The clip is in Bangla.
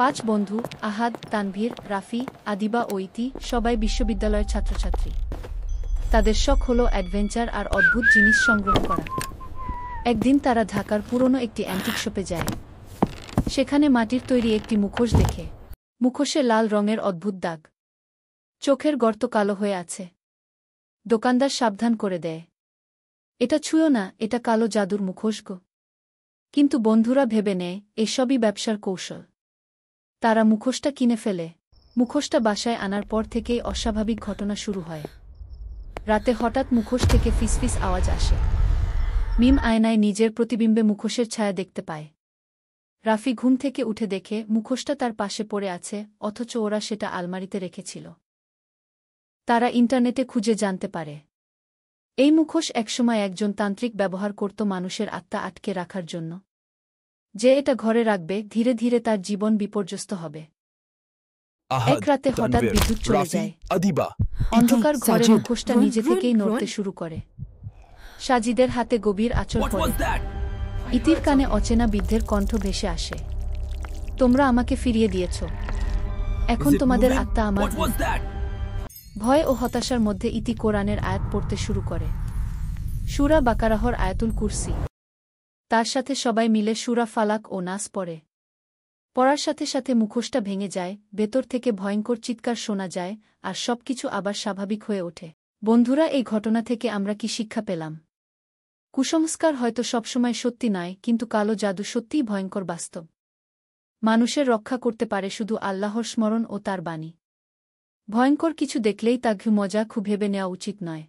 5 বন্ধু, আহাদ, তানভীর, রাফি, আদিবা ও ইতি, সবাই বিশ্ববিদ্যালয়ের ছাত্রছাত্রী। তাদের শখ হলো অ্যাডভেঞ্চার আর অদ্ভুত জিনিস সংগ্রহ করা। একদিন তারা ঢাকার পুরনো একটি অ্যান্টিক শপে যায়। সেখানে মাটির তৈরি একটি মুখোশ দেখে। মুখোশে লাল রঙের অদ্ভুত দাগ, চোখের গর্ত কালো হয়ে আছে। দোকানদার সাবধান করে দেয়, এটা ছুঁয়ো না, এটা কালো জাদুর মুখোশ গো। কিন্তু বন্ধুরা ভেবে নেয় এসবই ব্যবসার কৌশল। তারা মুখোশটা কিনে ফেলে। মুখোশটা বাসায় আনার পর থেকেই অস্বাভাবিক ঘটনা শুরু হয়। রাতে হঠাৎ মুখোশ থেকে ফিসফিস আওয়াজ আসে। মিম আয়নায় নিজের প্রতিবিম্বে মুখোশের ছায়া দেখতে পায়। রাফি ঘুম থেকে উঠে দেখে মুখোশটা তার পাশে পড়ে আছে, অথচ ওরা সেটা আলমারিতে রেখেছিল। তারা ইন্টারনেটে খুঁজে জানতে পারে এই মুখোশ একসময় একজন তান্ত্রিক ব্যবহার করত মানুষের আত্মা আটকে রাখার জন্য। যে এটা ঘরে রাখবে ধীরে ধীরে তার জীবন বিপর্যস্ত হবে। এক রাতে হঠাৎ বিদ্যুৎ চলে যায়। অন্ধকার ঘরে মুখোশটা নিজে থেকেই নড়তে শুরু করে। সাজিদের হাতে গভীর আঁচল পড়ে। ইতির কানে অচেনা বৃদ্ধের কণ্ঠ ভেসে আসে, তোমরা আমাকে ফিরিয়ে দিয়েছ, এখন তোমাদের আত্মা আমার। ভয় ও হতাশার মধ্যে ইতি কোরআনের আয়াত পড়তে শুরু করে। সূরা বাকারাহর আয়াতুল কুরসি। তার সাথে সবাই মিলে সূরা ফালাক ও নাস পড়ে। পড়ার সাথে সাথে মুখোশটা ভেঙে যায়, ভেতর থেকে ভয়ঙ্কর চিৎকার শোনা যায়, আর সবকিছু আবার স্বাভাবিক হয়ে ওঠে। বন্ধুরা, এই ঘটনা থেকে আমরা কি শিক্ষা পেলাম? কুসংস্কার হয়তো সবসময় সত্যি নয়, কিন্তু কালো জাদু সত্যিই ভয়ঙ্কর বাস্তব। মানুষের রক্ষা করতে পারে শুধু আল্লাহর স্মরণ ও তার বাণী। ভয়ঙ্কর কিছু দেখলেই তা মজা খুব ভেবে নেওয়া উচিত নয়।